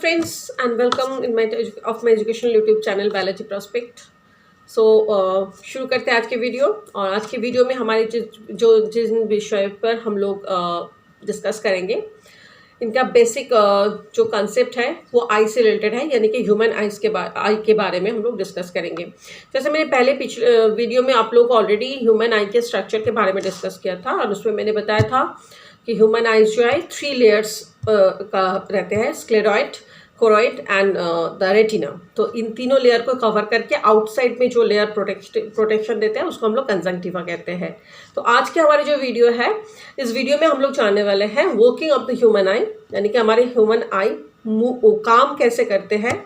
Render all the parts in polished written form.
friends and welcome in my educational YouTube channel Biology Prospect. So शुरू करते हैं आज के वीडियो। और आज के वीडियो में हमारे जिन विषय पर हम लोग डिस्कस करेंगे, इनका बेसिक जो कंसेप्ट है वो आई से रिलेटेड है, यानी कि ह्यूमन आई के बारे में हम लोग डिस्कस करेंगे। जैसे मैंने पहले पिछले वीडियो में आप लोग को ऑलरेडी ह्यूमन आई के स्ट्रक्चर के बारे में डिस्कस किया था, और उसमें मैंने बताया था कि ह्यूमन आइज जो है 3 लेयर्स का रहते हैं, scleroid, choroid and the retina. तो इन तीनों लेयर को कवर करके आउटसाइड में जो लेयर प्रोटेक्शन देते हैं उसको हम लोग कंजंक्टिवा कहते हैं। तो आज के हमारी जो वीडियो है, इस वीडियो में हम लोग जानने वाले हैं वर्किंग ऑफ द ह्यूमन आई, यानी कि हमारे ह्यूमन आई काम कैसे करते हैं,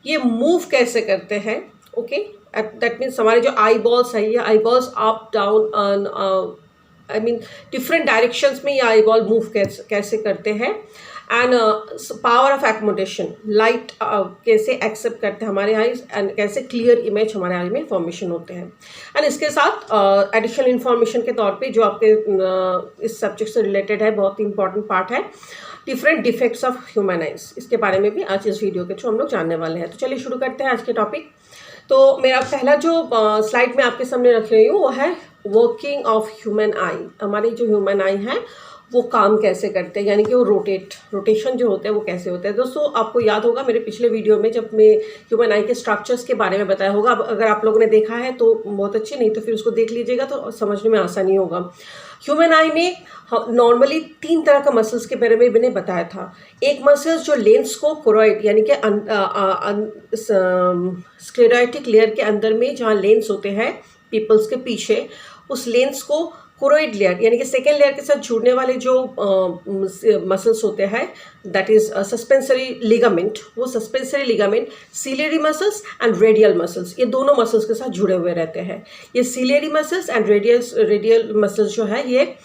ये मूव कैसे करते हैं। ओके, दैट मीन्स हमारे जो आई बॉल्स है, ये आई balls up down different directions में ये आई बॉल मूव कैसे करते हैं, एंड पावर ऑफ एक्मोडेशन, लाइट कैसे एक्सेप्ट करते हैं हमारे आईज, एंड कैसे क्लियर इमेज हमारे आई में फॉर्मेशन होते हैं। एंड इसके साथ एडिशनल इन्फॉर्मेशन के तौर पे जो आपके इस सब्जेक्ट से रिलेटेड है, बहुत ही इंपॉर्टेंट पार्ट है, different defects of human eyes. इसके बारे में भी आज इस वीडियो के थ्रू हम लोग जानने वाले हैं। तो चलिए शुरू करते हैं आज के टॉपिक। तो मेरा पहला जो स्लाइड में आपके सामने रख रही हूँ वो है वर्किंग ऑफ ह्यूमन आई। हमारी जो ह्यूमन आई है वो काम कैसे करते हैं, यानी कि वो रोटेशन जो होते हैं वो कैसे होते हैं। दोस्तों, आपको याद होगा मेरे पिछले वीडियो में जब मैं ह्यूमन आई के स्ट्रक्चर्स के बारे में बताया होगा। अब अगर आप लोगों ने देखा है तो बहुत अच्छे, नहीं तो फिर उसको देख लीजिएगा तो समझने में आसानी होगा। ह्यूमन आई में नॉर्मली 3 तरह का मसल्स के बारे में मैंने बताया था। एक मसल्स जो लेंस को कोरॉइड, यानी कि स्क्लेरोटिक लेयर के अंदर में जहाँ लेंस होते हैं पीपल्स के पीछे, उस लेंस को कोरोइड लेयर यानी कि सेकेंड लेयर के साथ जुड़ने वाले जो मसल्स होते हैं, दैट इज सस्पेंसरी लिगामेंट। वो suspensory ligament ciliary muscles and radial muscles, ये दोनों मसल्स के साथ जुड़े हुए रहते हैं। ये ciliary muscles and radial muscles जो है, ये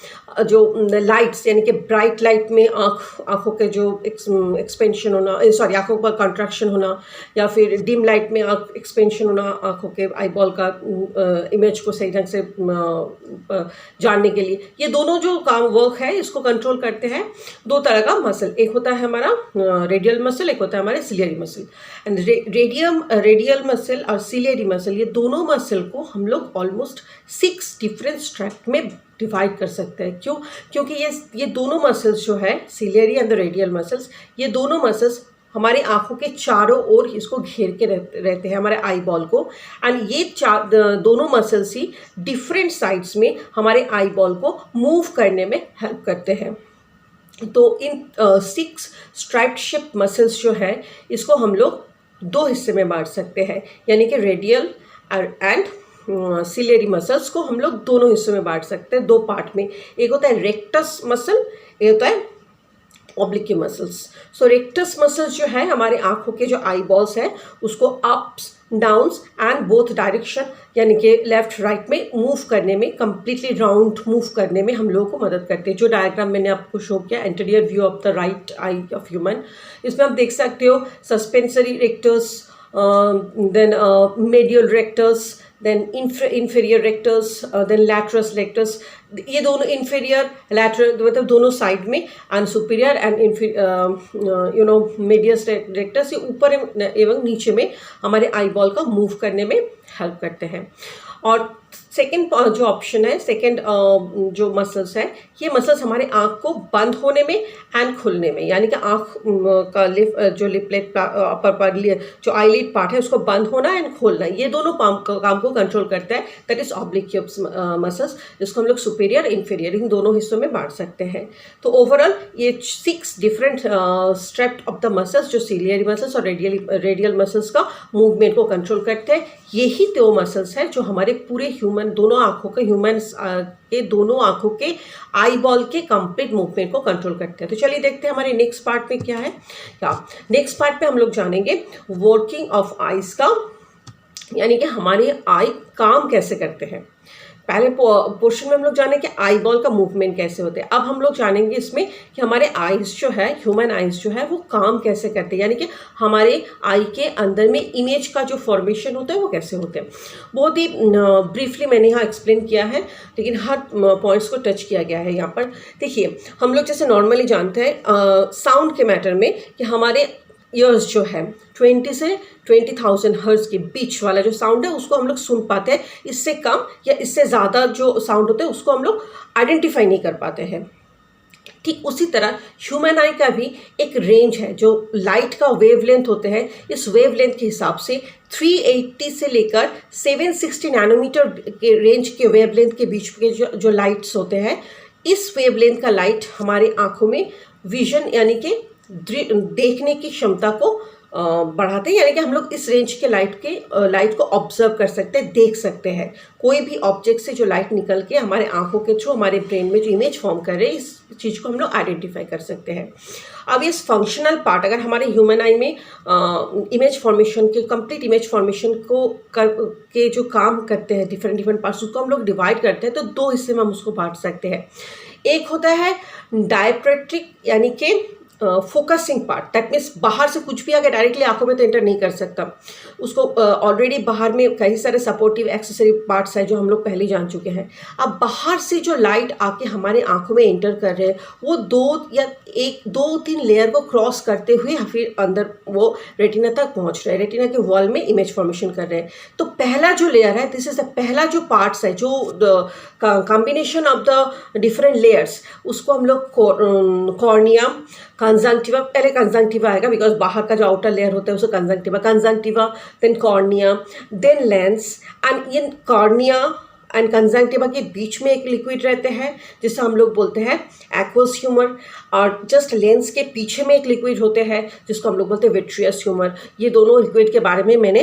जो लाइट्स यानी कि ब्राइट लाइट में आँखों के जो एक्सपेंशन होना, सॉरी आँखों का कंट्रैक्शन होना, या फिर डिम लाइट में एक्सपेंशन होना आँखों के आईबॉल का इमेज को सही ढंग से जानने के लिए, ये दोनों जो काम वर्क है इसको कंट्रोल करते हैं 2 तरह का मसल। एक होता है हमारा रेडियल मसल, एक होता है हमारे ciliary muscle. And radial muscle और सिलियरी मसल, ये दोनों मसल को हम लोग ऑलमोस्ट 6 डिफरेंट स्ट्रैक्ट में डिवाइड कर सकते हैं। क्यों? क्योंकि ये दोनों मसल्स जो है, ciliary and the radial muscles, ये दोनों मसल्स हमारे आँखों के चारों ओर इसको घेर के रहते हैं, हमारे आई बॉल को। एंड ये दोनों मसल्स ही डिफरेंट साइड्स में हमारे आई बॉल को मूव करने में हेल्प करते हैं। तो इन 6 स्ट्राइप्ड शेप मसल्स जो है, इसको हम लोग 2 हिस्से में बांट सकते हैं, यानी कि रेडियल एंड सिलियरी मसल्स को हम लोग दोनों हिस्सों में बांट सकते हैं, 2 पार्ट में। एक होता है रेक्टस मसल, एक होता है ऑब्लिक मसल्स। सो रेक्टस मसल्स जो है, हमारे आंखों के जो आई बॉल्स है उसको ups downs and both direction, यानी कि लेफ्ट राइट में मूव करने में, कंप्लीटली राउंड मूव करने में हम लोगों को मदद करते हैं। जो डायग्राम मैंने आपको शो किया, anterior view of the right eye of human, इसमें आप देख सकते हो suspensory rectus, then medial rectus, then inferior rectus, then laterus rectus। ये दोनों inferior lateral मतलब दोनों साइड में, and superior and medius rectus, ये ऊपर एवं नीचे में हमारे आई बॉल का मूव करने में हेल्प करते हैं। और सेकेंड जो ऑप्शन है, सेकेंड जो मसल्स है, ये मसल्स हमारे आँख को बंद होने में एंड खुलने में, यानी कि आँख का जो लिपलेट अपर जो आईलिड पार्ट है उसको बंद होना एंड खोलना, ये दोनों काम को कंट्रोल करता है। दैट इज ऑब्लिक मसल्स, जिसको हम लोग सुपीरियर इंफीरियर इन दोनों हिस्सों में बांट सकते हैं। तो ओवरऑल ये 6 डिफरेंट स्ट्रेप्ट ऑफ द मसल्स, जो सिलियरी मसल्स और रेडियल मसल्स का मूवमेंट को कंट्रोल करते हैं, यही तो मसल्स है जो हमारे पूरे ह्यूमन दोनों आँखों के दोनों आँखों के आई बॉल के कंप्लीट मूवमेंट को कंट्रोल करते हैं। तो चलिए देखते हैं हमारे नेक्स्ट पार्ट में क्या है। नेक्स्ट पार्ट में हम लोग जानेंगे वर्किंग ऑफ आईज का, यानी कि हमारे आई काम कैसे करते हैं। पहले पोर्शन में हम लोग जाने कि आई बॉल का मूवमेंट कैसे होते हैं। अब हम लोग जानेंगे इसमें कि हमारे आईज जो है, ह्यूमन आईज जो है, वो काम कैसे करते हैं, यानी कि हमारे आई के अंदर में इमेज का जो फॉर्मेशन होता है वो कैसे होते हैं। बहुत ही ब्रीफली मैंने यहाँ एक्सप्लेन किया है, लेकिन हर पॉइंट्स को टच किया गया है यहाँ पर। देखिए, हम लोग जैसे नॉर्मली जानते हैं साउंड के मैटर में कि हमारे ईयर्स जो है 20 से 20,000 हर्ट्ज के बीच वाला जो साउंड है उसको हम लोग सुन पाते हैं। इससे कम या इससे ज़्यादा जो साउंड होते हैं उसको हम लोग आइडेंटिफाई नहीं कर पाते हैं। ठीक उसी तरह ह्यूमन आई का भी एक रेंज है, जो लाइट का वेवलेंथ होते हैं, इस वेवलेंथ के हिसाब से 380 से लेकर 760 नैनोमीटर के रेंज के वेवलेंथ के बीच के जो लाइट्स होते हैं, इस वेवलेंथ का लाइट हमारे आँखों में विजन यानी कि देखने की क्षमता को बढ़ाते हैं, यानी कि हम लोग इस रेंज के लाइट को ऑब्जर्व कर सकते हैं, देख सकते हैं। कोई भी ऑब्जेक्ट से जो लाइट निकल के हमारे आंखों के थ्रू हमारे ब्रेन में जो इमेज फॉर्म कर रहे हैं, इस चीज़ को हम लोग आइडेंटिफाई कर सकते हैं। अब इस फंक्शनल पार्ट, अगर हमारे ह्यूमन आई में इमेज फॉर्मेशन के कंप्लीट इमेज फॉर्मेशन के जो काम करते हैं डिफरेंट पार्ट्स, उसको हम लोग डिवाइड करते हैं तो दो हिस्से में हम उसको बांट सकते हैं। एक होता है डायप्रेट्रिक यानी कि फोकसिंग पार्ट, दैट मीन्स बाहर से कुछ भी अगर डायरेक्टली आंखों में तो एंटर नहीं कर सकता, उसको ऑलरेडी बाहर में कई सारे सपोर्टिव एक्सेसरी पार्ट्स हैं जो हम लोग पहले जान चुके हैं। अब बाहर से जो लाइट आके हमारे आंखों में एंटर कर रहे हैं वो 2-3 लेयर को क्रॉस करते हुए फिर अंदर वो रेटिना तक पहुंच रहे हैं, रेटिना के वॉल में इमेज फॉर्मेशन कर रहे हैं। तो पहला जो लेयर है, दिस इज द पहला जो पार्ट्स है, जो combination of the different layers, उसको हम लोग कॉर्निया, कंजंक्टिवा, पहले कंजंक्टिवा आएगा बिकॉज बाहर का जो आउटर लेयर होता है उसको conjunctiva, then cornea, then lens, and in cornea and conjunctiva के बीच में एक लिक्विड रहते हैं जिसे हम लोग बोलते हैं एक्वस ह्यूमर, और जस्ट लेंस के पीछे में एक लिक्विड होते हैं जिसको हम लोग बोलते हैं विट्रियस ह्यूमर। ये दोनों लिक्विड के बारे में मैंने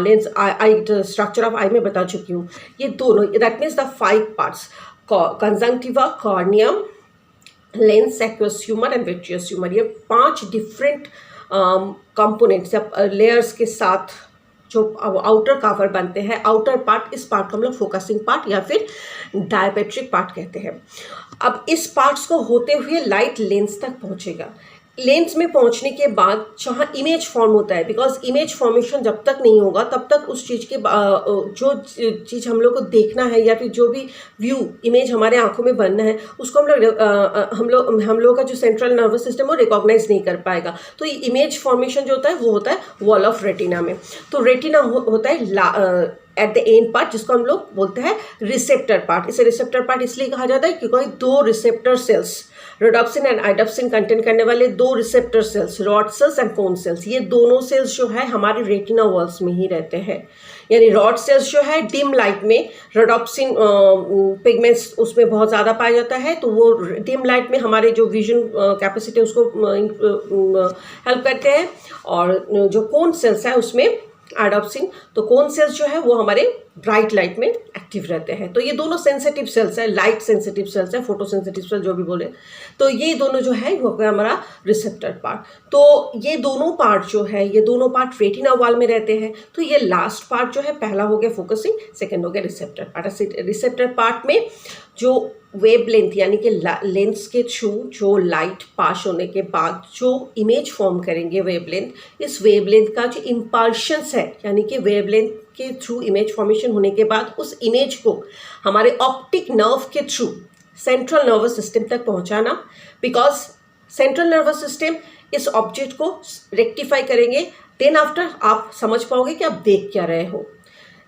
लेंस आई स्ट्रक्चर ऑफ आई में बता चुकी हूँ। ये दोनों, that means the 5 parts, conjunctiva, cornea, lens, aqueous humour and vitreous humour, ये 5 डिफरेंट कंपोनेंट्स या लेयर्स के साथ जो आउटर कवर बनते हैं, आउटर पार्ट, इस पार्ट को हम लोग फोकसिंग पार्ट या फिर डायपेट्रिक पार्ट कहते हैं। अब इस पार्ट्स को होते हुए लाइट लेंस तक पहुंचेगा। लेंस में पहुंचने के बाद जहाँ इमेज फॉर्म होता है, बिकॉज इमेज फॉर्मेशन जब तक नहीं होगा तब तक उस चीज़ के जो चीज़ हम लोग को देखना है या फिर जो भी व्यू इमेज हमारे आंखों में बनना है उसको हम लोग का जो सेंट्रल नर्वस सिस्टम वो रिकॉग्नाइज नहीं कर पाएगा। तो ये इमेज फॉर्मेशन जो होता है वो होता है वॉल ऑफ रेटिना में। तो रेटिना होता है एट द एंड पार्ट, जिसको हम लोग बोलते हैं रिसेप्टर पार्ट। इसे रिसेप्टर पार्ट इसलिए कहा जाता है क्योंकि 2 receptor cells, rhodopsin and iodopsin content करने वाले 2 receptor cells, rod cells and cone cells, ये दोनों सेल्स जो है हमारे रेटिना वॉल्स में ही रहते हैं। यानी रॉड सेल्स जो है डिम लाइट में, रोडोप्सिन पिगमेंट्स उसमें बहुत ज़्यादा पाया जाता है, तो वो डिम लाइट में हमारे जो विजन कैपेसिटी उसको हेल्प करते हैं। और जो कोन सेल्स है उसमें आइडोप्सिन, तो कोन सेल्स जो है वो हमारे ब्राइट लाइट में एक्टिव रहते हैं। तो ये दोनों सेंसिटिव सेल्स है, लाइट सेंसिटिव सेल्स है, फोटो सेंसिटिव सेल्स जो भी बोले, तो ये दोनों जो है वो हमारा रिसेप्टर पार्ट। तो ये दोनों पार्ट जो है, ये दोनों पार्ट रेटिना वॉल में रहते हैं। तो ये लास्ट पार्ट जो है, पहला हो गया फोकसिंग, सेकेंड हो गया रिसेप्टर पार्ट। रिसेप्टर पार्ट में जो वेवलेंथ यानी कि लेंस के थ्रू जो लाइट पास होने के बाद जो इमेज फॉर्म करेंगे वेवलेंथ, इस वेवलेंथ का जो इम्पल्शंस है यानी कि वेवलेंथ के थ्रू इमेज फॉर्मेशन होने के बाद उस इमेज को हमारे ऑप्टिक नर्व के थ्रू सेंट्रल नर्वस सिस्टम तक पहुंचाना, बिकॉज सेंट्रल नर्वस सिस्टम इस ऑब्जेक्ट को रेक्टिफाई करेंगे, देन आफ्टर आप समझ पाओगे कि आप देख क्या रहे हो।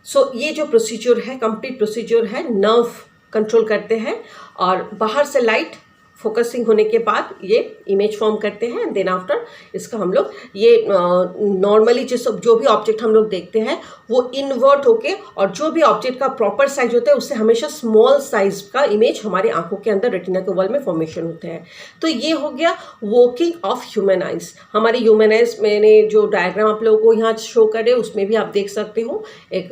सो ये जो प्रोसीजर है, कंप्लीट प्रोसीजर है, नर्व कंट्रोल करते हैं और बाहर से लाइट फोकसिंग होने के बाद ये इमेज फॉर्म करते हैं। देन आफ्टर इसका हम लोग ये नॉर्मली जो भी ऑब्जेक्ट हम लोग देखते हैं वो इन्वर्ट होके, और जो भी ऑब्जेक्ट का प्रॉपर साइज होता है उससे हमेशा स्मॉल साइज का इमेज हमारे आंखों के अंदर रेटिना के वॉल में फॉर्मेशन होते हैं। तो ये हो गया वर्किंग ऑफ ह्यूमन आइज। हमारे ह्यूमन आइज मैंने जो डायग्राम आप लोगों को यहाँ शो करे उसमें भी आप देख सकते हो एक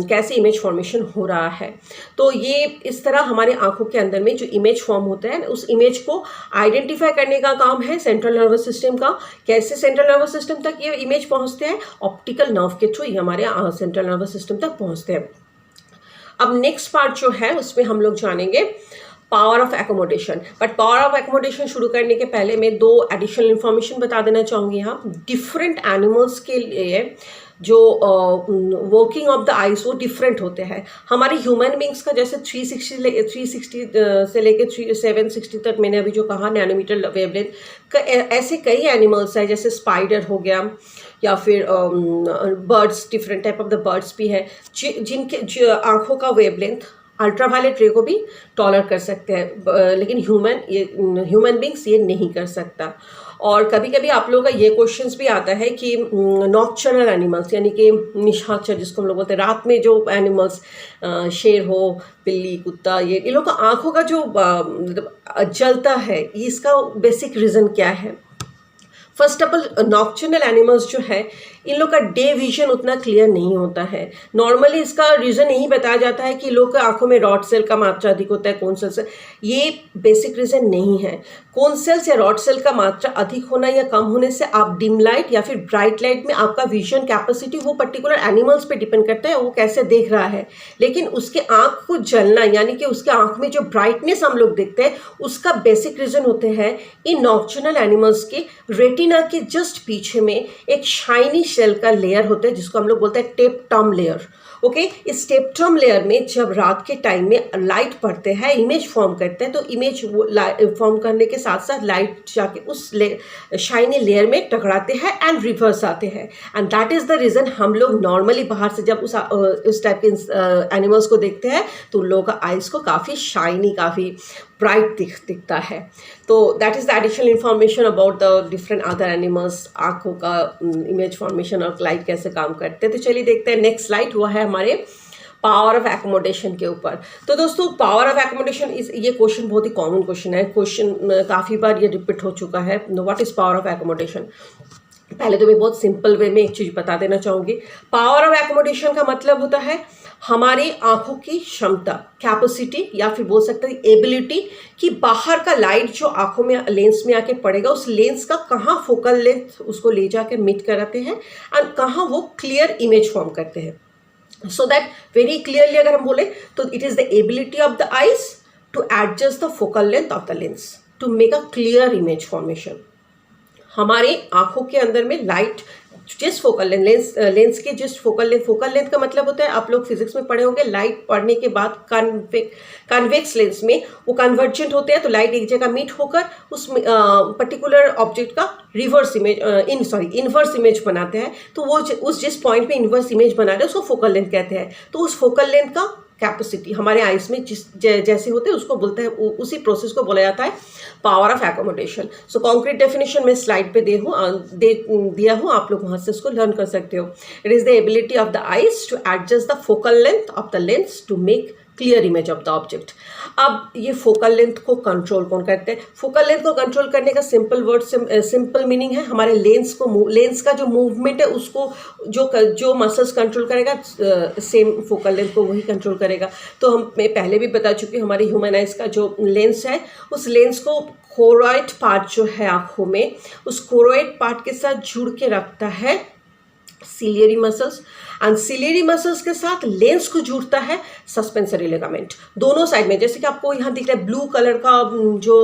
कैसे इमेज फॉर्मेशन हो रहा है। तो ये इस तरह हमारे आंखों के अंदर में जो इमेज फॉर्म होता है उस इमेज को आइडेंटिफाई करने का काम है सेंट्रल नर्वस सिस्टम का। कैसे सेंट्रल नर्वस सिस्टम तक ये इमेज पहुंचते हैं? ऑप्टिकल नर्व के थ्रू ये हमारे सेंट्रल नर्वस सिस्टम तक पहुंचते हैं। अब नेक्स्ट पार्ट जो है उसमें हम लोग जानेंगे power of accommodation. But power of accommodation शुरू करने के पहले मैं 2 एडिशनल इन्फॉर्मेशन बता देना चाहूँगी यहाँ। डिफरेंट एनिमल्स के लिए जो वर्किंग ऑफ द आइज वो डिफरेंट होते हैं। हमारे ह्यूमन बींग्स का जैसे 360 से लेके 760 तक मैंने अभी जो कहा नैनोमीटर वेवलेंथ का, ऐसे कई एनिमल्स हैं जैसे स्पाइडर हो गया या फिर birds, different type of the birds भी है जिनके आँखों का वेवलेंथ अल्ट्रावायलेट रे को भी टॉलर कर सकते हैं, लेकिन ह्यूमन बींग्स ये नहीं कर सकता। और कभी कभी आप लोगों का ये क्वेश्चंस भी आता है कि नॉक्टर्नल एनिमल्स यानी कि निशाचर जिसको हम लोग बोलते हैं, रात में जो एनिमल्स, शेर हो, बिल्ली, कुत्ता, ये लोग का आँखों का जो जलता है, इसका बेसिक रीज़न क्या है? First of all nocturnal animals जो है इन लोग का डे विजन उतना क्लियर नहीं होता है। नॉर्मली इसका रीज़न यही बताया जाता है कि लोग के आंखों में रॉड सेल का मात्रा अधिक होता है, कोन सेल से। ये बेसिक रीज़न नहीं है। कोन सेल्स या रॉड सेल का मात्रा अधिक होना या कम होने से आप डिम लाइट या फिर ब्राइट लाइट में आपका विजन कैपेसिटी वो पर्टिकुलर एनिमल्स पे डिपेंड करता है वो कैसे देख रहा है। लेकिन उसके आँख को जलना यानी कि उसके आँख में जो ब्राइटनेस हम लोग देखते हैं उसका बेसिक रीज़न होते हैं इन नॉक्टर्नल एनिमल्स के रेटिना के जस्ट पीछे में एक शाइनी सेल का लेयर होता है जिसको हम लोग बोलते हैं टेपटम लेयर। ओके, इस टेपटम लेयर में जब रात के टाइम में लाइट पड़ते हैं, इमेज फॉर्म करते हैं, तो इमेज फॉर्म करने के साथ साथ लाइट जाके उस शाइनी लेयर में टकराते हैं एंड रिवर्स आते हैं। And that is the reason हम लोग नॉर्मली बाहर से जब उस टाइप के एनिमल्स को देखते हैं तो उन लोगों का आइज को काफ़ी शाइनी, काफ़ी ब्राइट दिखता है। तो that is the additional information about the different other animals, आँखों का इमेज फॉर्मेशन और लाइट कैसे काम करते हैं। तो चलिए देखते हैं नेक्स्ट स्लाइड, वो है हमारे पावर ऑफ एकोमोडेशन के ऊपर। तो दोस्तों पावर ऑफ एकोमोडेशन ये क्वेश्चन बहुत ही कॉमन क्वेश्चन है, क्वेश्चन काफ़ी बार ये रिपीट हो चुका है। What is power of accommodation? पहले तो मैं बहुत सिंपल वे में एक चीज़ बता देना चाहूँगी। पावर ऑफ एकोमोडेशन का मतलब होता है हमारी आँखों की क्षमता, कैपेसिटी, या फिर बोल सकते हैं एबिलिटी कि बाहर का लाइट जो आँखों में लेंस में आके पड़ेगा उस लेंस का कहाँ फोकल लेंथ उसको ले जाके मीट कराते हैं एंड कहाँ वो क्लियर इमेज फॉर्म करते हैं। सो दैट वेरी क्लियरली अगर हम बोले तो it is the ability of the eyes to adjust the focal length of the lens to make a clear image formation. हमारे आँखों के अंदर में लाइट जिस फोकल लेंस के जिस फोकल लेंथ का मतलब होता है, आप लोग फिजिक्स में पढ़े होंगे, लाइट पढ़ने के बाद कन्वेक्स लेंस में वो कन्वर्जेंट होते हैं, तो लाइट एक जगह मीट होकर उस पर्टिकुलर ऑब्जेक्ट का इन्वर्स इमेज बनाते हैं। तो वो उस जिस पॉइंट पे इन्वर्स इमेज बना रहे हैं उसको फोकल लेंथ कहते हैं। तो उस फोकल लेंथ का कैपेसिटी हमारे आइज में जैसे होते हैं उसको बोलते हैं, उसी प्रोसेस को बोला जाता है power of accommodation. So concrete definition मैं स्लाइड पे दिया हूँ, आप लोग वहाँ से उसको लर्न कर सकते हो। It is the ability of the eyes to adjust the focal length of the lens to make clear image of the object. अब ये फोकल लेंथ को कंट्रोल कौन करते हैं? फोकल लेंथ को कंट्रोल करने का सिंपल मीनिंग है हमारे लेंस का जो मूवमेंट है उसको जो मसल्स कंट्रोल करेगा सेम फोकल लेंथ को वही कंट्रोल करेगा। तो मैं पहले भी बता चुकी हूँ हमारे ह्यूमन आइज का जो लेंस है उस लेंस को कोरोइड पार्ट जो है आँखों में, उस कोरोइड पार्ट के साथ जुड़ के रखता है ciliary muscles and ciliary muscles के साथ लेंस को जुड़ता है सस्पेंसरी लिगामेंट दोनों साइड में। जैसे कि आपको यहाँ दिख रहा है ब्लू कलर का जो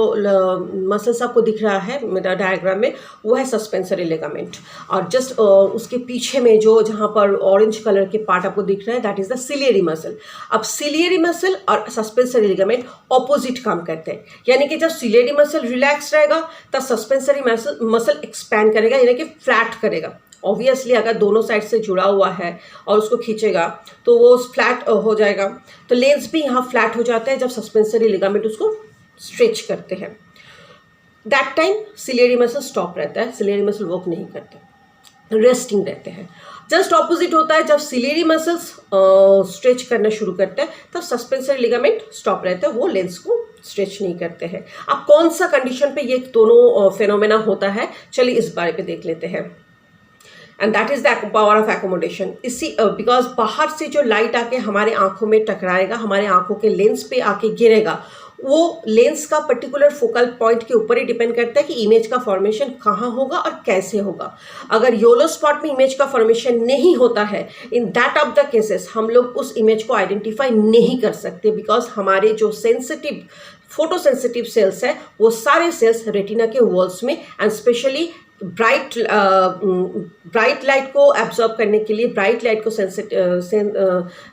मसल्स आपको दिख रहा है मेरा डायग्राम में, वो है सस्पेंसरी लिगामेंट। और जस्ट उसके पीछे में जो जहाँ पर ऑरेंज कलर के पार्ट आपको दिख रहा है that is the ciliary muscle. अब सिलियरी मसल और सस्पेंसरी लिगामेंट ऑपोजिट काम करते हैं, यानी कि जब सिलियरी मसल रिलैक्स रहेगा तब सस्पेंसरी मसल एक्सपैंड करेगा यानी कि फ्लैट करेगा। ऑब्वियसली अगर दोनों साइड से जुड़ा हुआ है और उसको खींचेगा तो वो फ्लैट हो जाएगा। तो लेंस भी यहाँ फ्लैट हो जाता है जब सस्पेंसरी लिगामेंट उसको स्ट्रेच करते हैं। That time ciliary muscle stop रहता है, सिलियरी मसल वर्क नहीं करते, रेस्टिंग रहते हैं। जस्ट ऑपोजिट होता है, जब सिलियरी मसल्स स्ट्रेच करना शुरू करते हैं तब सस्पेंसरी लिगामेंट स्टॉप रहता है, वो लेंस को स्ट्रेच नहीं करते हैं। अब कौन सा कंडीशन पे ये दोनों फेनोमेना होता है, चलिए इस बारे पे देख लेते हैं। And that is the power of accommodation. इसी बिकॉज बाहर से जो लाइट आके हमारे आंखों में टकराएगा, हमारे आंखों के लेंस पे आके गिरेगा, वो लेंस का पर्टिकुलर फोकल पॉइंट के ऊपर ही डिपेंड करता है कि इमेज का फॉर्मेशन कहाँ होगा और कैसे होगा। अगर येलो स्पॉट में इमेज का फॉर्मेशन नहीं होता है, in that of the cases हम लोग उस इमेज को आइडेंटिफाई नहीं कर सकते बिकॉज हमारे जो सेंसिटिव फोटोसेंसिटिव सेल्स है वो सारे सेल्स रेटिना के वॉल्स में एंड स्पेशली ब्राइट लाइट को एब्जॉर्ब करने के लिए, ब्राइट लाइट को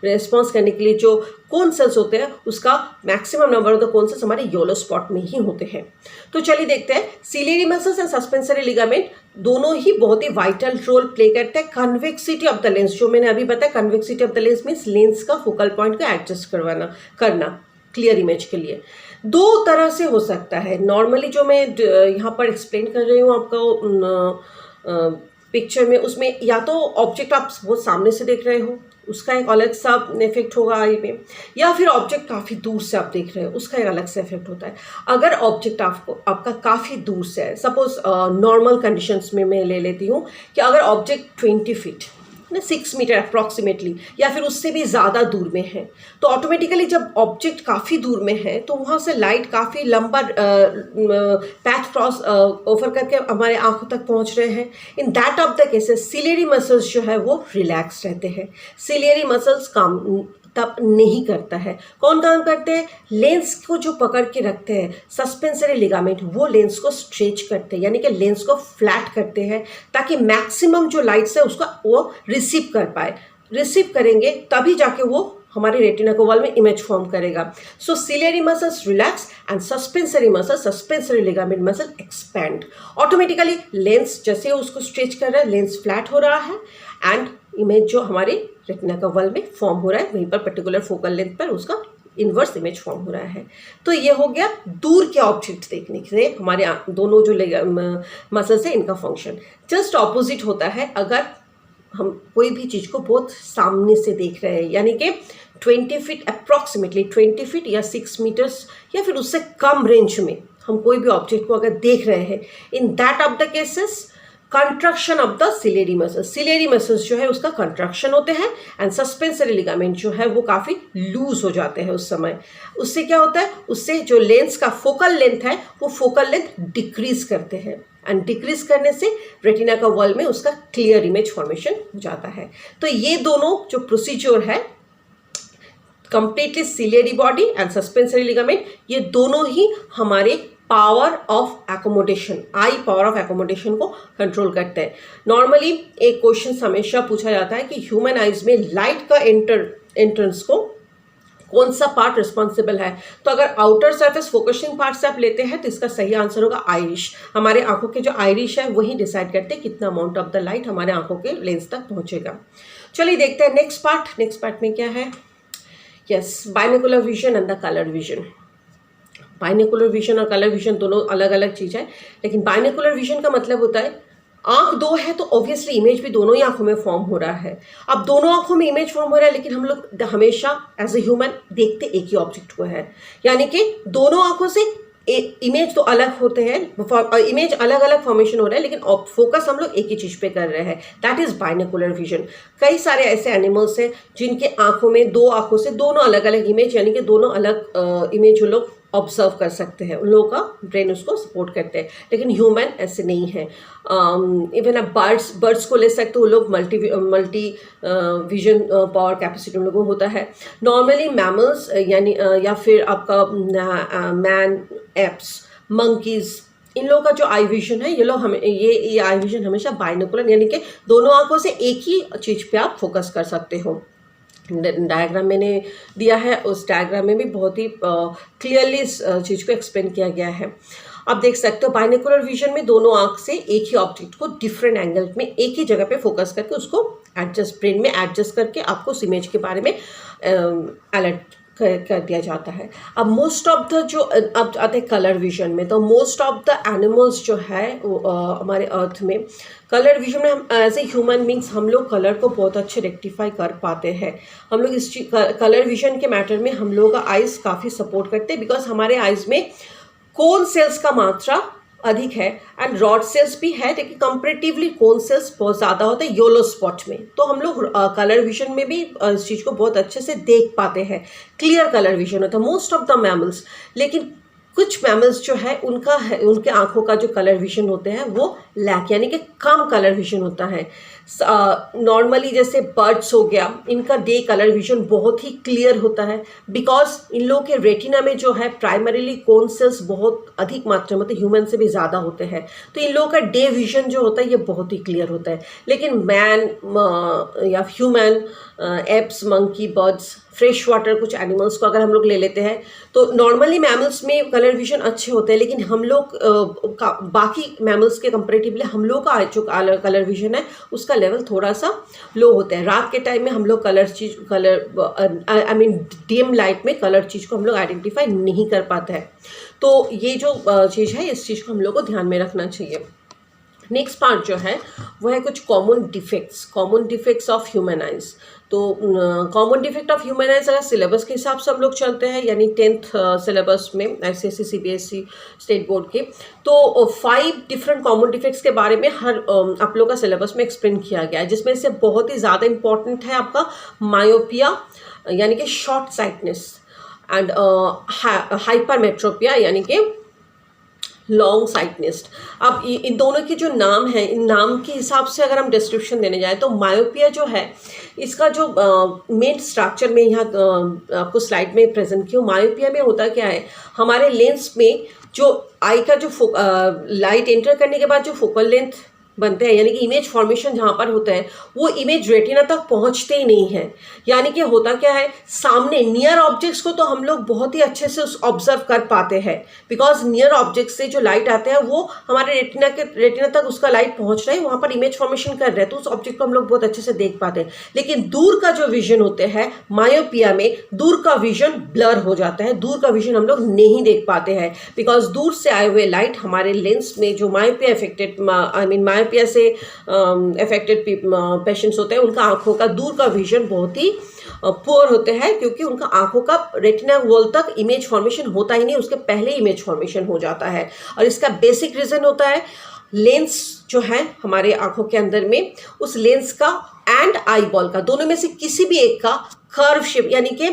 रिस्पॉन्स करने के लिए जो कोन सेल्स होते हैं उसका maximum number of the cone cells हमारे येलो स्पॉट में ही होते हैं। तो चलिए देखते हैं, ciliary muscles and suspensory ligament दोनों ही बहुत ही वाइटल रोल प्ले करते हैं कन्वेक्सिटी ऑफ द लेंस। जो मैंने अभी बताया, convexity of the lens means lens का फोकल पॉइंट को एडजस्ट करना क्लियर इमेज के लिए। दो तरह से हो सकता है। नॉर्मली जो मैं यहाँ पर एक्सप्लेन कर रही हूँ आपको पिक्चर में, उसमें या तो ऑब्जेक्ट आप बहुत सामने से देख रहे हो, उसका एक अलग सा इफेक्ट होगा आई में, या फिर ऑब्जेक्ट काफ़ी दूर से आप देख रहे हो, उसका एक अलग सा इफेक्ट होता है। अगर ऑब्जेक्ट आपका काफ़ी दूर से है, सपोज नॉर्मल कंडीशंस में मैं ले लेती हूँ कि अगर ऑब्जेक्ट 20 फीट 6 मीटर अप्रॉक्सीमेटली या फिर उससे भी ज़्यादा दूर में है, तो ऑटोमेटिकली जब ऑब्जेक्ट काफ़ी दूर में है तो वहाँ से लाइट काफ़ी लंबा पैथ क्रॉस ओवर करके हमारे आंखों तक पहुँच रहे हैं। In that of the cases ciliary muscles जो है वो रिलैक्स रहते हैं। सिलियरी मसल्स काम तब नहीं करता है। कौन काम करते हैं? लेंस को जो पकड़ के रखते हैं सस्पेंसरी लिगामेंट, वो लेंस को स्ट्रेच करते हैं, यानी कि लेंस को फ्लैट करते हैं ताकि मैक्सिमम जो लाइट्स है उसका वो रिसीव कर पाए। रिसीव करेंगे तभी जाके वो हमारे रेटिना को वॉल में इमेज फॉर्म करेगा। So ciliary muscles relax and suspensory ligament muscle expand. Automatically lens जैसे उसको स्ट्रेच कर रहा है, लेंस फ्लैट हो रहा है एंड इमेज जो हमारे रेटिना का वॉल में फॉर्म हो रहा है वहीं पर पर्टिकुलर फोकल लेंथ पर उसका इन्वर्स इमेज फॉर्म हो रहा है। तो ये हो गया दूर के ऑब्जेक्ट देखने से हमारे दोनों जो मसल्स है इनका फंक्शन। जस्ट ऑपोजिट होता है अगर हम कोई भी चीज़ को बहुत सामने से देख रहे हैं, यानी कि 20 फीट अप्रॉक्सीमेटली 20 फीट या 6 मीटर्स या फिर उससे कम रेंज में हम कोई भी ऑब्जेक्ट को अगर देख रहे हैं, in that of the cases construction of the ciliary muscles, ciliary muscles जो है उसका कंट्रक्शन होते हैं एंड सस्पेंसरी लिगामेंट जो है वो काफ़ी लूज हो जाते हैं उस समय। उससे क्या होता है, उससे जो लेंस का फोकल लेंथ है वो फोकल लेंथ डिक्रीज करते हैं एंड डिक्रीज करने से रेटिना का वॉल में उसका क्लियर इमेज फॉर्मेशन हो जाता है। तो ये दोनों जो प्रोसीजर है completely ciliary body and suspensory ligament, ये दोनों ही हमारे power of accommodation, I power of accommodation को कंट्रोल करते हैं। नॉर्मली एक क्वेश्चन हमेशा पूछा जाता है कि ह्यूमन आइज में लाइट का एंट्रेंस को कौन सा पार्ट रिस्पॉन्सिबल है। तो अगर आउटर सरफेस फोकसिंग पार्ट से आप लेते हैं तो इसका सही आंसर होगा आइरिश। हमारे आंखों के जो आइरिश है वही डिसाइड करते हैं कितना अमाउंट ऑफ द लाइट हमारे आंखों के लेंस तक पहुंचेगा। चलिए देखते हैं नेक्स्ट पार्ट में क्या है। Yes, binocular vision and the colour vision. Binocular vision और कलर विजन दोनों अलग अलग चीज़ है, लेकिन बाइनोकुलर विजन का मतलब होता है आंख दो है तो ऑब्वियसली इमेज भी दोनों ही आंखों में फॉर्म हो रहा है। अब दोनों आंखों में इमेज फॉर्म हो रहा है, लेकिन हम लोग हमेशा एज ए ह्यूमन देखते एक ही ऑब्जेक्ट को है, यानी कि दोनों आंखों से इमेज तो अलग होते हैं, इमेज अलग अलग फॉर्मेशन हो रहा है, लेकिन फोकस हम लोग एक ही चीज़ पे कर रहे हैं। That is binocular vision. कई सारे ऐसे एनिमल्स हैं जिनके आंखों में दो आंखों से दोनों अलग अलग इमेज, यानी कि दोनों अलग इमेज वो लोग ऑब्जर्व कर सकते हैं, उन लोगों का ब्रेन उसको सपोर्ट करते हैं, लेकिन ह्यूमन ऐसे नहीं है। इवन आप बर्ड्स को ले सकते हो, वो लोग मल्टी विजन पावर कैपेसिटी उन लोगों को होता है। नॉर्मली मैमल्स यानी या फिर आपका मैन, एप्स, मंकीज, इन लोगों का जो आई विजन है ये लोग हमें ये आई विजन हमेशा बाइनोकुलर, यानी कि दोनों आंखों से एक ही चीज़ पे आप फोकस कर सकते हो। डायग्राम मैंने दिया है, उस डायग्राम में भी बहुत ही क्लियरली इस चीज़ को एक्सप्लेन किया गया है। आप देख सकते हो बाइनोकुलर विजन में दोनों आंख से एक ही ऑब्जेक्ट को डिफरेंट एंगल में एक ही जगह पे फोकस करके उसको ब्रेन में एडजस्ट करके आपको उस इमेज के बारे में अलर्ट कर दिया जाता है। अब मोस्ट ऑफ द जो अब आते हैं कलर विजन में, तो मोस्ट ऑफ द एनिमल्स जो है हमारे अर्थ में कलर विजन में हम एज ए ह्यूमन मीन्स हम लोग कलर को बहुत अच्छे रेक्टिफाई कर पाते हैं। हम लोग इस कलर विजन के मैटर में हम लोग का आइज़ काफ़ी सपोर्ट करते हैं, बिकॉज हमारे आइज़ में कोन सेल्स का मात्रा अधिक है एंड रॉड सेल्स भी है, लेकिन कंपेरेटिवली कोन सेल्स बहुत ज़्यादा होते हैं येलो स्पॉट में। तो हम लोग कलर विजन में भी इस चीज़ को बहुत अच्छे से देख पाते हैं, क्लियर कलर विजन होता है मोस्ट ऑफ द मैमल्स। लेकिन कुछ मैमल्स जो है उनके आंखों का जो कलर विजन होते हैं वो लैक यानी कि कम कलर विजन होता है। नॉर्मली जैसे बर्ड्स हो गया, इनका डे कलर विजन बहुत ही क्लियर होता है, बिकॉज इन लोगों के रेटिना में जो है प्राइमरीली कोन सेल्स बहुत अधिक मात्रा में, मतलब ह्यूमन से भी ज़्यादा होते हैं, तो इन लोगों का डे विजन जो होता है ये बहुत ही क्लियर होता है। लेकिन मैन या human, apps, monkey, birds, fresh water कुछ एनिमल्स को अगर हम लोग ले लेते हैं तो नॉर्मली मैमल्स में कलर विजन अच्छे होते हैं, लेकिन हम लोग बाकी मैमल्स के कंपेरेटिवली हम लोग का जो कलर विजन है उसका लेवल थोड़ा सा लो होता है। रात के टाइम में हम लोग आई मीन डिम लाइट में कलर चीज़ को हम लोग आइडेंटिफाई नहीं कर पाते हैं। तो ये जो चीज़ है इस चीज़ को हम लोग को ध्यान में रखना चाहिए। नेक्स्ट पार्ट जो है वो है कुछ common defects of human eyes. तो common defect of human eyes अगर सिलेबस के हिसाब से हम लोग चलते हैं, यानी 10th सिलेबस में ICSE CBSE स्टेट बोर्ड के, तो 5 डिफरेंट कॉमन डिफेक्ट्स के बारे में आप लोग का सिलेबस में एक्सप्लेन किया गया है, जिसमें से बहुत ही ज़्यादा इंपॉर्टेंट है आपका मायोपिया यानी कि शॉर्ट साइटनेस एंड हाइपरमेट्रोपिया यानी कि लॉन्ग साइटनेस। अब इन दोनों के जो नाम हैं, इन नाम के हिसाब से अगर हम डिस्क्रिप्शन देने जाएँ तो मायोपिया जो है इसका जो मेन स्ट्रक्चर में यहाँ आपको स्लाइड में प्रेजेंट किया, मायोपिया में होता क्या है, हमारे लेंस में जो आई का जो लाइट एंटर करने के बाद जो फोकल लेंथ बनते हैं, यानी कि इमेज फॉर्मेशन जहाँ पर होता है वो इमेज रेटिना तक पहुँचते ही नहीं है। यानी कि होता क्या है, सामने नियर ऑब्जेक्ट्स को तो हम लोग बहुत ही अच्छे से ऑब्जर्व कर पाते हैं, बिकॉज नियर ऑब्जेक्ट से जो लाइट आते हैं वो हमारे रेटिना तक उसका लाइट पहुँच रहा है, वहाँ पर इमेज फॉर्मेशन कर रहे हैं, तो उस ऑब्जेक्ट को हम लोग बहुत अच्छे से देख पाते हैं। लेकिन दूर का जो विजन होते हैं मायोपिया में, दूर का विजन ब्लर हो जाता है, दूर का विजन हम लोग नहीं देख पाते हैं, बिकॉज दूर से आए हुए लाइट हमारे लेंस में जो मायोपिया अफेक्टेड मायोपिया से अफेक्टेड पेशेंट्स होते हैं उनका आंखों का दूर का विजन बहुत ही पुअर होते हैं, क्योंकि उनका आंखों का रेटिना वॉल तक इमेज फॉर्मेशन होता ही नहीं, उसके पहले इमेज फॉर्मेशन हो जाता है। और इसका बेसिक रीजन होता है लेंस जो है हमारे आंखों के अंदर में, उस लेंस का एंड आई बॉल का, दोनों में से किसी भी एक का कर्व शेप यानी कि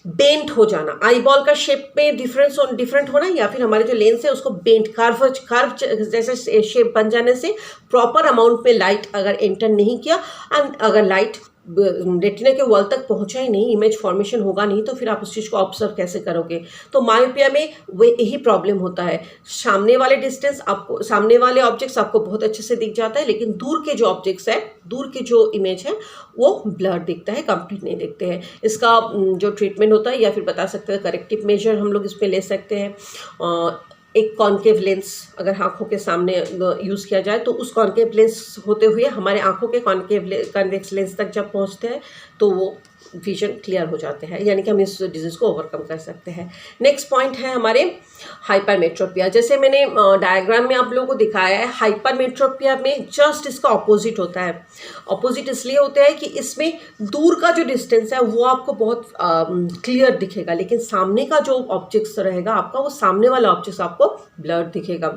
बेंट हो जाना, आई बॉल का शेप में डिफरेंट होना, या फिर हमारे जो लेंस है उसको बेंट कर्व जैसे शेप बन जाने से प्रॉपर अमाउंट में लाइट अगर एंटर नहीं किया एंड अगर लाइट रेटिना के वॉल तक पहुंचा ही नहीं, इमेज फॉर्मेशन होगा नहीं, तो फिर आप उस चीज़ को ऑब्जर्व कैसे करोगे। तो मायोपिया में वो यही प्रॉब्लम होता है, सामने वाले ऑब्जेक्ट्स आपको बहुत अच्छे से दिख जाता है, लेकिन दूर के जो ऑब्जेक्ट्स है, दूर के जो इमेज है वो ब्लर दिखता है, कंप्लीट नहीं दिखते हैं। इसका जो ट्रीटमेंट होता है या फिर बता सकते हैं करेक्टिव मेजर हम लोग इसमें ले सकते हैं। एक कॉन्केव लेंस अगर आंखों के सामने यूज़ किया जाए तो उस कॉन्केव लेंस होते हुए हमारे आंखों के कॉन्वेक्स लेंस तक जब पहुंचते हैं तो वो विजन क्लियर हो जाते हैं, यानी कि हम इस डिजीज़ को ओवरकम कर सकते हैं। नेक्स्ट पॉइंट है हमारे हाइपरमेट्रोपिया। जैसे मैंने डायग्राम में आप लोगों को दिखाया है, हाइपरमेट्रोपिया में जस्ट इसका ऑपोजिट होता है। ऑपोजिट इसलिए होता है कि इसमें दूर का जो डिस्टेंस है वो आपको बहुत क्लियर दिखेगा, लेकिन सामने का जो ऑब्जेक्ट्स रहेगा आपका, वो सामने वाला ऑब्जेक्ट्स आपको ब्लर दिखेगा।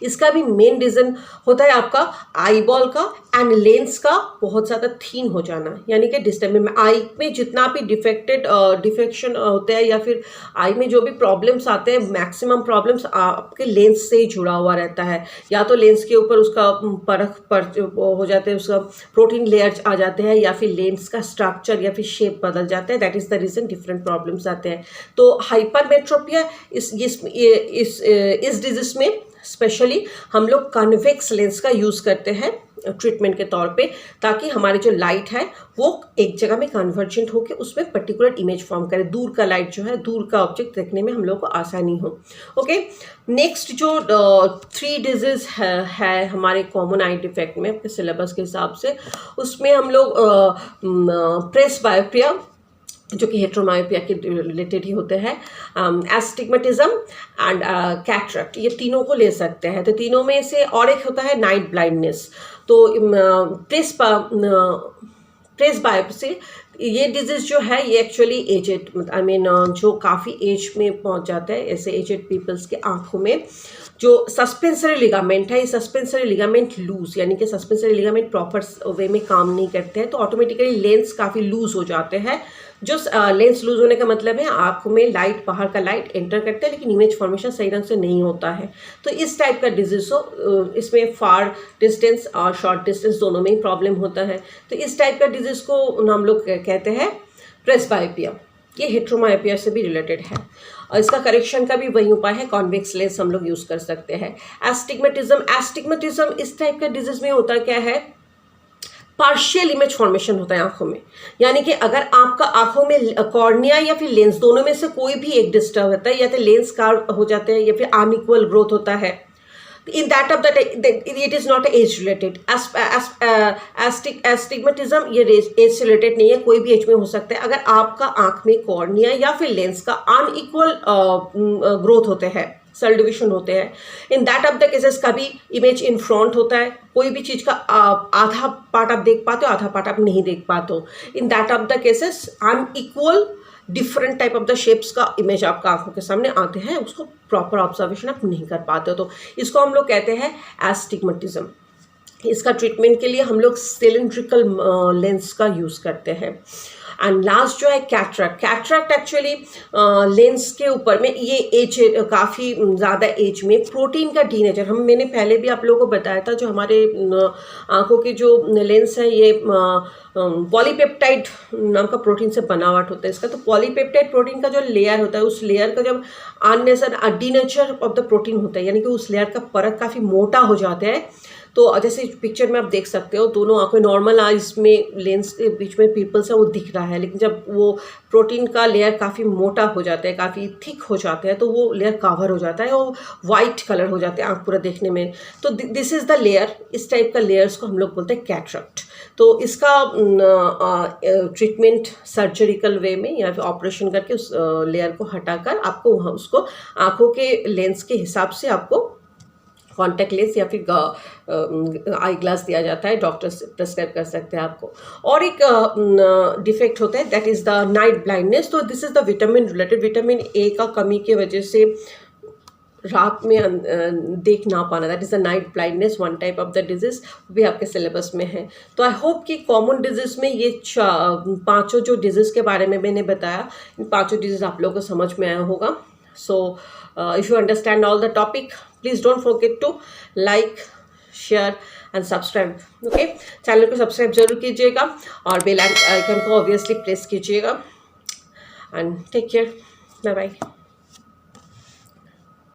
इसका भी मेन रीज़न होता है आपका आई बॉल का एंड लेंस का बहुत ज़्यादा थीन हो जाना, यानी कि डिस्टर्ब में आई में जितना भी डिफेक्शन होते हैं या फिर आई में जो भी प्रॉब्लम्स आते हैं, मैक्सिमम प्रॉब्लम्स आपके लेंस से ही जुड़ा हुआ रहता है। या तो लेंस के ऊपर उसका परख हो जाते हैं, उसका प्रोटीन लेयर्स आ जाते हैं, या फिर लेंस का स्ट्रक्चर या फिर शेप बदल जाता है। That is the reason different problems आते हैं। तो हाइपरमेट्रोपिया इस डिजीज़ में स्पेशली हम लोग कन्वेक्स लेंस का यूज़ करते हैं ट्रीटमेंट के तौर पे, ताकि हमारे जो लाइट है वो एक जगह में कन्वर्जेंट होकर उसमें पर्टिकुलर इमेज फॉर्म करे, दूर का लाइट जो है, दूर का ऑब्जेक्ट देखने में हम लोग को आसानी हो। ओके, नेक्स्ट जो 3 डिजीज़ है हमारे कॉमन आई डिफेक्ट में अपने सिलेबस के हिसाब से, उसमें हम लोग प्रेसबायोपिया जो कि हेट्रोमायोपिया के रिलेटेड ही होते हैं, एस्टिग्मेटिज्म एंड कैटरेक्ट, ये तीनों को ले सकते हैं। तो तीनों में से और एक होता है नाइट ब्लाइंडनेस। तो ये डिजीज़ जो है ये एक्चुअली एजेड आई मीन जो काफ़ी एज में पहुंच जाता है, ऐसे एजेड पीपल्स के आंखों में जो सस्पेंसरी लिगामेंट है, ये सस्पेंसरी लिगामेंट लूज, यानी कि सस्पेंसरी लिगामेंट प्रॉपर वे में काम नहीं करते हैं, तो ऑटोमेटिकली लेंस काफ़ी लूज हो जाते हैं। जो लेंस लूज होने का मतलब है आंखों में लाइट, बाहर का लाइट एंटर करता है लेकिन इमेज फॉर्मेशन सही ढंग से नहीं होता है। तो इस टाइप का डिजीज हो, इसमें फार डिस्टेंस और शॉर्ट डिस्टेंस दोनों में ही प्रॉब्लम होता है। तो इस टाइप का डिजीज को हम लोग कहते हैं प्रेसबायोपिया। ये हेट्रोमायोपिया से भी रिलेटेड है और इसका करेक्शन का भी वही उपाय है, कॉन्वेक्स लेंस हम लोग यूज़ कर सकते हैं। एस्टिग्मेटिज्म इस टाइप का डिजीज में होता क्या है, पार्शियल इमेज फॉर्मेशन होता है आंखों में, यानी कि अगर आपका आंखों में कॉर्निया या फिर लेंस दोनों में से कोई भी एक डिस्टर्ब होता है, या तो लेंस कार्ड हो जाते हैं या फिर अनइक्वल ग्रोथ होता है, in that of that it is not age related. Astigmatism ये एज रिलेटेड नहीं है, कोई भी एज में हो सकता है। अगर आपका आंख में कॉर्निया या फिर लेंस का अनइक्वल ग्रोथ होते हैं, सेल डिविजन होते हैं, in that of the cases कभी इमेज इन फ्रंट होता है, कोई भी चीज़ का आधा पार्ट आप देख पाते हो, आधा पार्ट आप नहीं देख पाते हो। In that of the cases unequal different type of the shapes का इमेज आपका आंखों के सामने आते हैं, उसको प्रॉपर ऑब्जर्वेशन आप नहीं कर पाते हो, तो इसको हम लोग कहते हैं एस्टिग्मेटिज्म। इसका ट्रीटमेंट के लिए हम लोग सिलिंड्रिकल लेंस का यूज़ करते हैं। एंड लास्ट जो है कैटरैक्ट एक्चुअली लेंस के ऊपर में ये एज काफ़ी ज़्यादा एज में प्रोटीन का डीनेचर, मैंने पहले भी आप लोगों को बताया था, जो हमारे आंखों की जो लेंस है ये पॉलीपेप्टाइड नाम का प्रोटीन से बनावट होता है इसका। तो पॉलीपेप्टाइड प्रोटीन का जो लेयर होता है, उस लेयर का जब डीनेचर ऑफ द प्रोटीन होता है, यानी कि उस लेयर का परत काफ़ी मोटा हो जाता है, तो जैसे पिक्चर में आप देख सकते हो दोनों आंखें नॉर्मल आइज में लेंस के बीच में पिंपल्स है वो दिख रहा है, लेकिन जब वो प्रोटीन का लेयर काफ़ी मोटा हो जाता है, काफ़ी थिक हो जाता है, तो वो लेयर कवर हो जाता है और वाइट कलर हो जाता है आंख पूरा देखने में। तो दिस इज़ द लेयर, इस टाइप का लेयर्स को हम लोग बोलते हैं कैटरैक्ट। तो इसका ट्रीटमेंट सर्जरिकल वे में या फिर ऑपरेशन करके उस लेयर को हटाकर आपको उसको आंखों के लेंस के हिसाब से आपको कॉन्टैक्ट लेंस या फिर आई ग्लास दिया जाता है, डॉक्टर प्रेस्क्राइब कर सकते हैं आपको। और एक डिफेक्ट होता है that is the night blindness. तो this is the vitamin related, vitamin A का कमी की वजह से रात में देख ना पाना, that is the night blindness, one type of the disease भी आपके सिलेबस में है। तो आई होप कि कॉमन डिजीज़ में ये पांचों जो डिजीज़ के बारे में मैंने बताया, इन पांचों डिजीज़ आप लोगों को समझ में आया होगा। So if you understand all the topic, please don't forget to like, share and subscribe. Okay, channel को सब्सक्राइब जरूर कीजिएगा और बेल आइकन को ऑब्वियसली प्रेस कीजिएगा। And take care, bye bye.